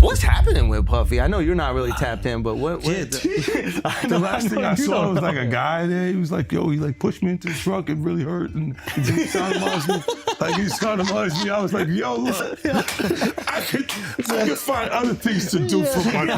What's happening with Puffy? I know you're not really tapped in, but what is the last thing I saw was like a guy there. He was like, yo, he like pushed me into the truck. It really hurt. And he sodomized me. Like he sodomized me. I was like, yo, look, I could find other things to do for money.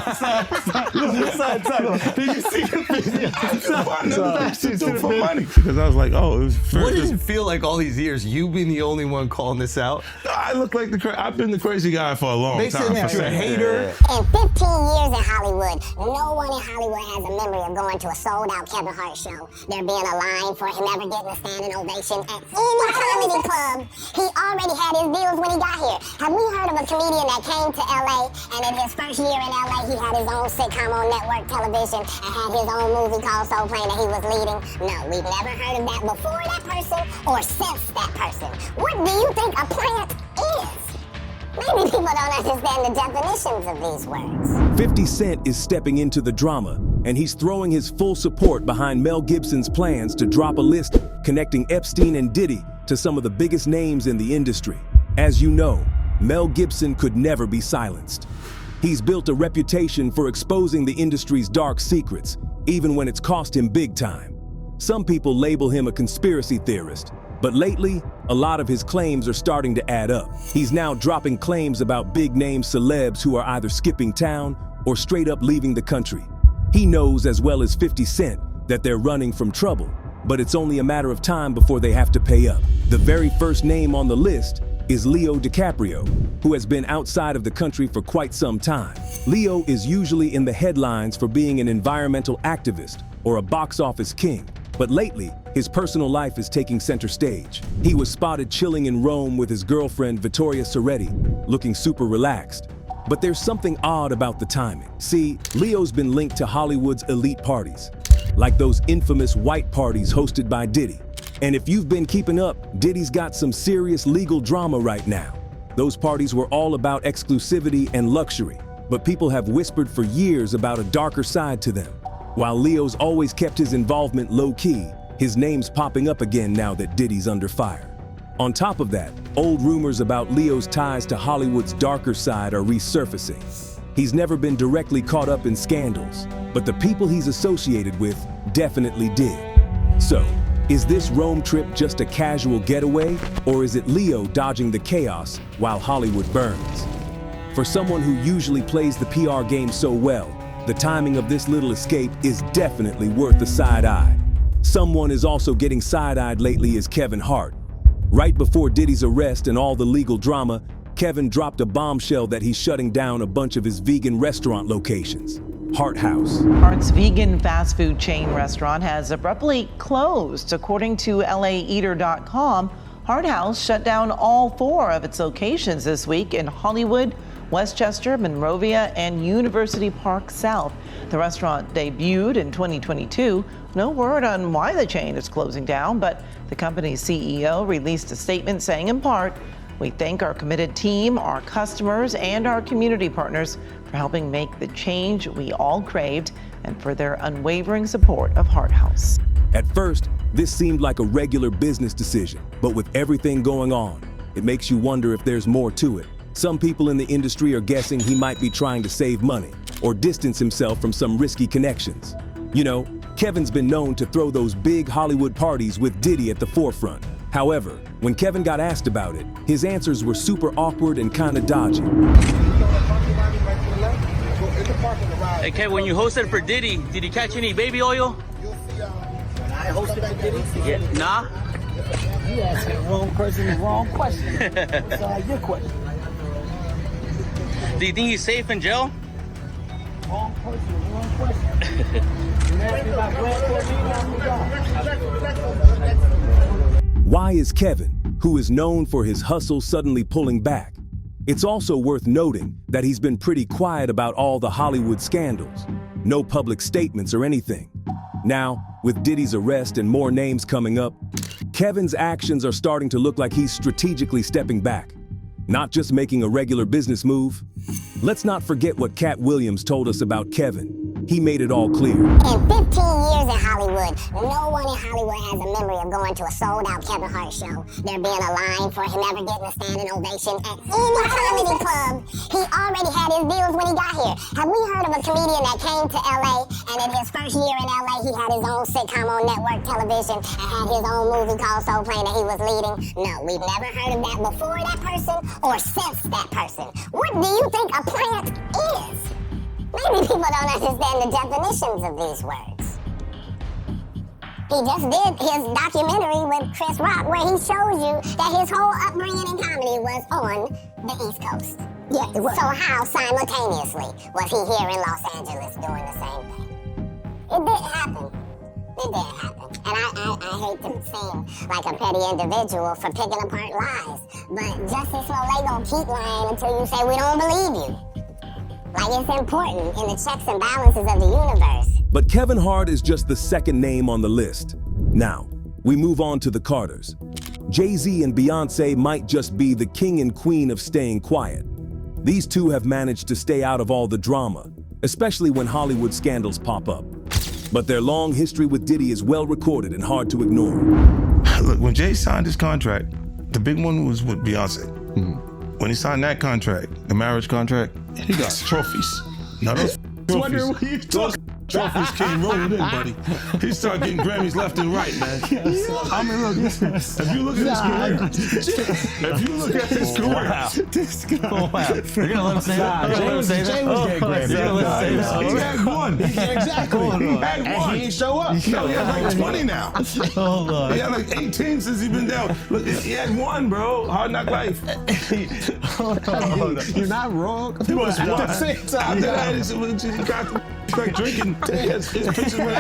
Did you see the video? I could find other things to do for money. Because I was like, oh, it was very. What does it feel like all these years, you being the only one calling this out? I look like I've been the crazy guy for a long They time. said you're a hater. In 15 years in Hollywood, no one in Hollywood has a memory of going to a sold-out Kevin Hart show. There being a line for him ever getting a standing ovation at any comedy club. He already had his deals when he got here. Have we heard of a comedian that came to LA and in his first year in LA, he had his own sitcom on network television and had his own movie called Soul Plane that he was leading? No, we've never heard of that before that person or since that person. What do you think a plant is? Maybe people don't understand the definitions of these words. 50 Cent is stepping into the drama, and he's throwing his full support behind Mel Gibson's plans to drop a list connecting Epstein and Diddy to some of the biggest names in the industry. As you know, Mel Gibson could never be silenced. He's built a reputation for exposing the industry's dark secrets, even when it's cost him big time. Some people label him a conspiracy theorist, but lately, a lot of his claims are starting to add up. He's now dropping claims about big-name celebs who are either skipping town or straight up leaving the country. He knows as well as 50 Cent that they're running from trouble, but it's only a matter of time before they have to pay up. The very first name on the list is Leo DiCaprio, who has been outside of the country for quite some time. Leo is usually in the headlines for being an environmental activist or a box office king. But lately, his personal life is taking center stage. He was spotted chilling in Rome with his girlfriend Vittoria Soretti, looking super relaxed. But there's something odd about the timing. See, Leo's been linked to Hollywood's elite parties, like those infamous white parties hosted by Diddy. And if you've been keeping up, Diddy's got some serious legal drama right now. Those parties were all about exclusivity and luxury, but people have whispered for years about a darker side to them. While Leo's always kept his involvement low-key, his name's popping up again now that Diddy's under fire. On top of that, old rumors about Leo's ties to Hollywood's darker side are resurfacing. He's never been directly caught up in scandals, but the people he's associated with definitely did. So, is this Rome trip just a casual getaway, or is it Leo dodging the chaos while Hollywood burns? For someone who usually plays the PR game so well, the timing of this little escape is definitely worth a side eye. Someone is also getting side-eyed lately is Kevin Hart. Right before Diddy's arrest and all the legal drama, Kevin dropped a bombshell that he's shutting down a bunch of his vegan restaurant locations. Hart House. Hart's vegan fast food chain restaurant has abruptly closed. According to LAEater.com, Hart House shut down all 4 of its locations this week in Hollywood, Westchester, Monrovia, and University Park South. The restaurant debuted in 2022. No word on why the chain is closing down, but the company's CEO released a statement saying in part, "We thank our committed team, our customers, and our community partners for helping make the change we all craved and for their unwavering support of Hart House." At first, this seemed like a regular business decision, but with everything going on, it makes you wonder if there's more to it. Some people in the industry are guessing he might be trying to save money or distance himself from some risky connections. You know, Kevin's been known to throw those big Hollywood parties with Diddy at the forefront. However, when Kevin got asked about it, his answers were super awkward and kind of dodgy. Hey, Kevin, when you hosted for Diddy, did you catch any baby oil? I hosted for Diddy? Yeah. Nah? You asking the wrong person the wrong question. That's your question. Do you think he's safe in jail? Wrong person, wrong question. You asked me about Why is Kevin, who is known for his hustle, suddenly pulling back? It's also worth noting that he's been pretty quiet about all the Hollywood scandals. No public statements or anything. Now, with Diddy's arrest and more names coming up, Kevin's actions are starting to look like he's strategically stepping back, not just making a regular business move. Let's not forget what Cat Williams told us about Kevin. He made it all clear. In 15 years in Hollywood. No one in Hollywood has a memory of going to a sold-out Kevin Hart show. There being a line for him ever getting a standing ovation at any comedy club. He already had his deals when he got here. Have we heard of a comedian that came to LA and in his first year in LA he had his own sitcom on network television and had his own movie called Soul Plane that he was leading? No, we've never heard of that before that person or since that person. What do you think a plant is? Maybe people don't understand the definitions of these words. He just did his documentary with Chris Rock where he shows you that his whole upbringing in comedy was on the East Coast. Yeah, it was. So how simultaneously was he here in Los Angeles doing the same thing? It didn't happen. It didn't happen. And I hate to seem like a petty individual for picking apart lies, but Justice Smollett gonna keep lying until you say we don't believe you. Like, it's important in the checks and balances of the universe. But Kevin Hart is just the second name on the list. Now, we move on to the Carters. JayZ and Beyonce might just be the king and queen of staying quiet. These two have managed to stay out of all the drama, especially when Hollywood scandals pop up. But their long history with Diddy is well recorded and hard to ignore. Look, when Jay signed his contract, the big one was with Beyonce. When he signed that contract, the marriage contract, he got trophies. Now those trophies came rolling in, buddy. He started getting Grammys left and right, man. I mean, look, listen, if you look at his career, You're gonna let him say that? Jay was getting Grammys. He had one. Exactly. He had And one. he ain't show up. He had like 20 now. Hold on. He had like 18 since he been down. Look, he had one, bro. Hard Knock Life. You're not wrong. It was one. At the same time. After that, he got like drinking. His pictures were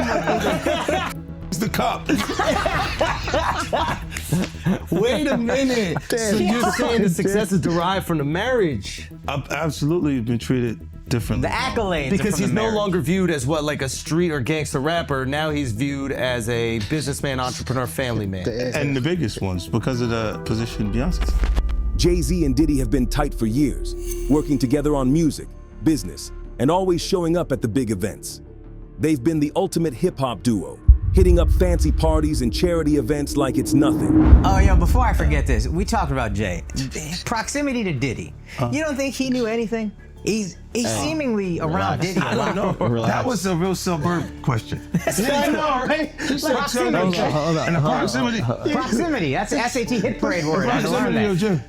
it's the cup. Wait a minute. So you're saying the success is derived from the marriage? I've absolutely been treated differently. The accolades. Because from he's the no marriage. longer viewed as what, like a street or gangster rapper. Now he's viewed as a businessman, entrepreneur, family man. And the biggest ones because of the position Beyonce's. JayZ and Diddy have been tight for years, working together on music, business, and always showing up at the big events. They've been the ultimate hip-hop duo, hitting up fancy parties and charity events like it's nothing. Oh, yo, before I forget this, we talked about Jay. Proximity to Diddy. You don't think he knew anything? He's seemingly around Diddy a lot. That was a real suburb question. I know, right? Proximity. And the proximity. Proximity. That's the SAT hit parade word. I had to learn that. Jim,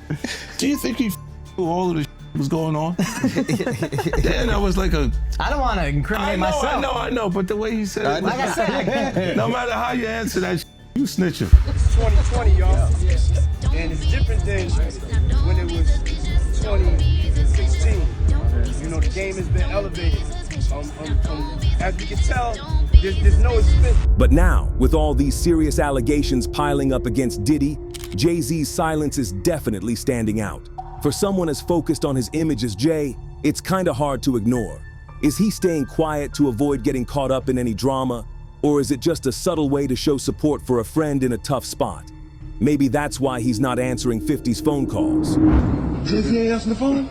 do you think he knew all of the was going on? Yeah, that was like a. I don't want to incriminate myself. I know, but the way he said it, Like I said, no matter how you answer that, you snitching. It's 2020, y'all. And it's different than when it was 2016. You know, the game has been elevated. As we can tell, there's no expense. But now, with all these serious allegations piling up against Diddy, JayZ's silence is definitely standing out. For someone as focused on his image as Jay, it's kinda hard to ignore. Is he staying quiet to avoid getting caught up in any drama? Or is it just a subtle way to show support for a friend in a tough spot? Maybe that's why he's not answering 50's phone calls. JayZ ain't answering the phone?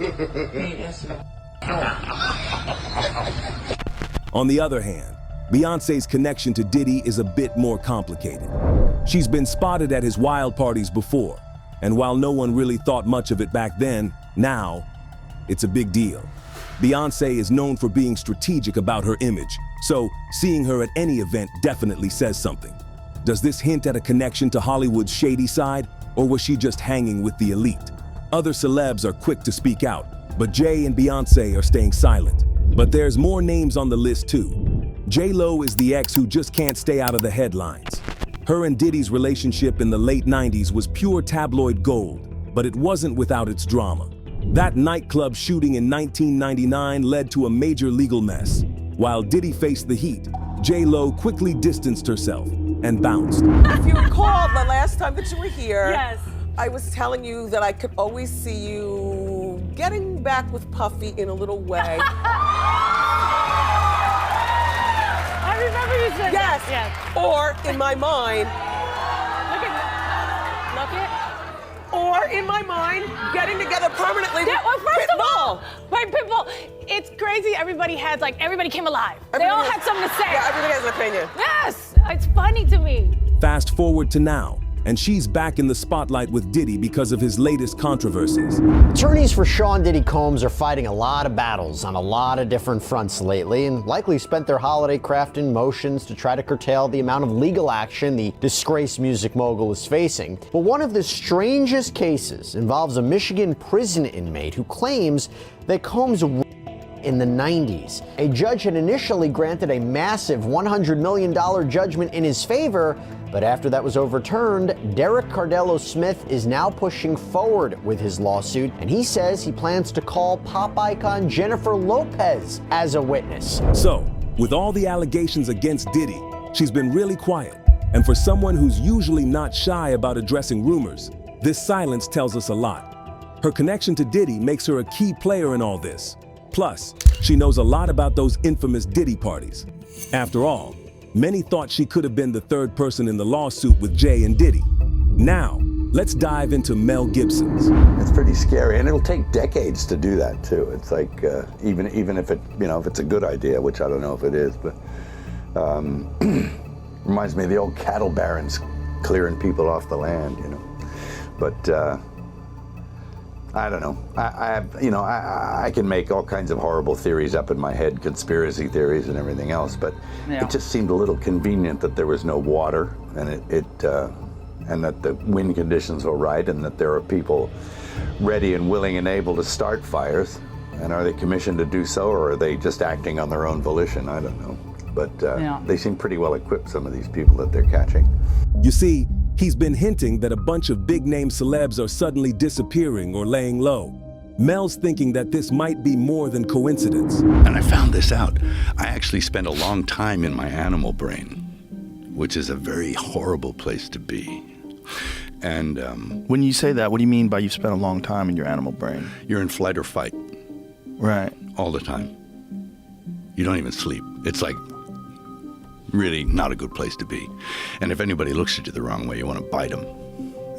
On the other hand, Beyonce's connection to Diddy is a bit more complicated. She's been spotted at his wild parties before, and while no one really thought much of it back then, now, it's a big deal. Beyonce is known for being strategic about her image, so seeing her at any event definitely says something. Does this hint at a connection to Hollywood's shady side, or was she just hanging with the elite? Other celebs are quick to speak out, but Jay and Beyonce are staying silent. But there's more names on the list too. J-Lo is the ex who just can't stay out of the headlines. Her and Diddy's relationship in the late 90s was pure tabloid gold, but it wasn't without its drama. That nightclub shooting in 1999 led to a major legal mess. While Diddy faced the heat, J-Lo quickly distanced herself and bounced. If you recall the last time that you were here, Yes. I was telling you that I could always see you getting back with Puffy in a little way. I remember you said Yes. that. Yes. Or in my mind, Look it. or in my mind, getting together permanently Yeah, well, with first of Pitbull. all, right, Pitbull, it's crazy. Everybody came alive. They all had something to say. Yeah, everybody has an opinion. Yes, it's funny to me. Fast forward to now, and she's back in the spotlight with Diddy because of his latest controversies. Attorneys for Sean Diddy Combs are fighting a lot of battles on a lot of different fronts lately, and likely spent their holiday crafting motions to try to curtail the amount of legal action the disgraced music mogul is facing. But one of the strangest cases involves a Michigan prison inmate who claims that Combs in the 90s. A judge had initially granted a massive $100 million judgment in his favor, but after that was overturned, Derek Cardello Smith is now pushing forward with his lawsuit, and he says he plans to call pop icon Jennifer Lopez as a witness. So, with all the allegations against Diddy, she's been really quiet. And for someone who's usually not shy about addressing rumors, this silence tells us a lot. Her connection to Diddy makes her a key player in all this. Plus, she knows a lot about those infamous Diddy parties. After all, many thought she could have been the third person in the lawsuit with Jay and Diddy. Now, let's dive into Mel Gibson's. It's pretty scary, and it'll take decades to do that too. It's like even if it if it's a good idea, which I don't know if it is, but reminds me of the old cattle barons clearing people off the land, But I don't know. I can make all kinds of horrible theories up in my head, conspiracy theories and everything else, but it just seemed a little convenient that there was no water, and and that the wind conditions were right, and that there are people ready and willing and able to start fires. And are they commissioned to do so, or are they just acting on their own volition? I don't know. But they seem pretty well equipped, some of these people that they're catching. You see, he's been hinting that a bunch of big-name celebs are suddenly disappearing or laying low. Mel's thinking that this might be more than coincidence. And I found this out. I actually spent a long time in my animal brain, which is a very horrible place to be. And when you say that, what do you mean by you've spent a long time in your animal brain? You're in flight or fight. Right. All the time. You don't even sleep. It's like really not a good place to be. And if anybody looks at you the wrong way, you want to bite them.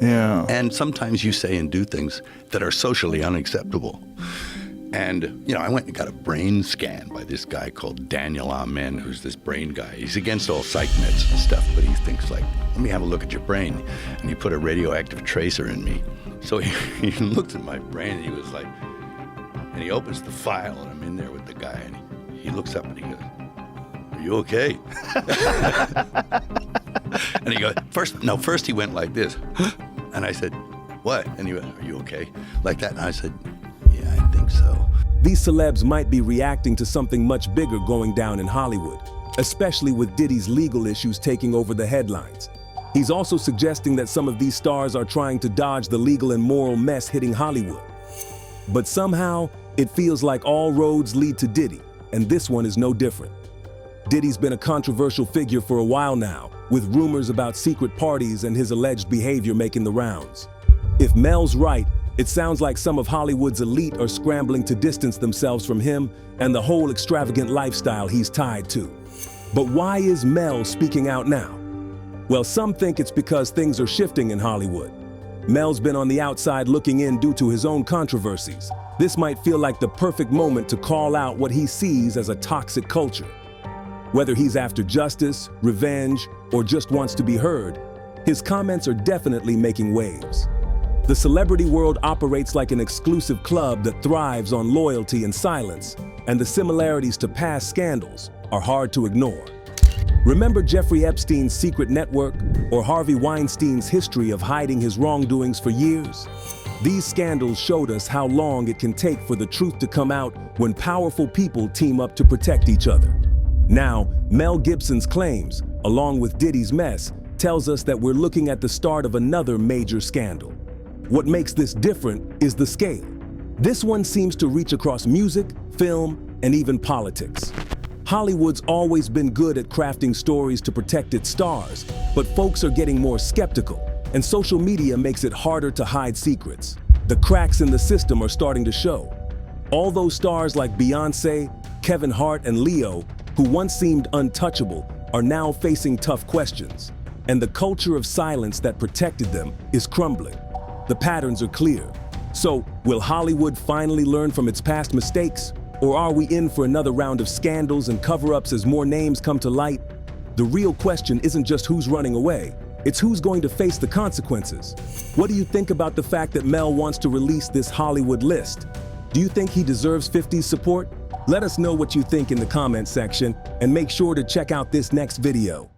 Yeah. And sometimes you say and do things that are socially unacceptable. And, I went and got a brain scan by this guy called Daniel Amen, who's this brain guy. He's against all psych meds and stuff, but he thinks let me have a look at your brain. And he put a radioactive tracer in me. So he looked at my brain and he was like, and he opens the file and I'm in there with the guy and he looks up and he goes, "Are you okay?" And he goes, first he went like this. And I said, "What?" And he went, "Are you okay?" Like that. And I said, "Yeah, I think so." These celebs might be reacting to something much bigger going down in Hollywood, especially with Diddy's legal issues taking over the headlines. He's also suggesting that some of these stars are trying to dodge the legal and moral mess hitting Hollywood. But somehow, it feels like all roads lead to Diddy, and this one is no different. Diddy's been a controversial figure for a while now, with rumors about secret parties and his alleged behavior making the rounds. If Mel's right, it sounds like some of Hollywood's elite are scrambling to distance themselves from him and the whole extravagant lifestyle he's tied to. But why is Mel speaking out now? Well, some think it's because things are shifting in Hollywood. Mel's been on the outside looking in due to his own controversies. This might feel like the perfect moment to call out what he sees as a toxic culture. Whether he's after justice, revenge, or just wants to be heard, his comments are definitely making waves. The celebrity world operates like an exclusive club that thrives on loyalty and silence, and the similarities to past scandals are hard to ignore. Remember Jeffrey Epstein's secret network or Harvey Weinstein's history of hiding his wrongdoings for years? These scandals showed us how long it can take for the truth to come out when powerful people team up to protect each other. Now, Mel Gibson's claims, along with Diddy's mess, tells us that we're looking at the start of another major scandal. What makes this different is the scale. This one seems to reach across music, film, and even politics. Hollywood's always been good at crafting stories to protect its stars, but folks are getting more skeptical, and social media makes it harder to hide secrets. The cracks in the system are starting to show. All those stars like Beyonce, Kevin Hart, and Leo, who once seemed untouchable, are now facing tough questions, and the culture of silence that protected them is crumbling. The patterns are clear. So, will Hollywood finally learn from its past mistakes? Or are we in for another round of scandals and cover-ups as more names come to light? The real question isn't just who's running away, it's who's going to face the consequences. What do you think about the fact that Mel wants to release this Hollywood list? Do you think he deserves 50's support? Let us know what you think in the comments section, and make sure to check out this next video.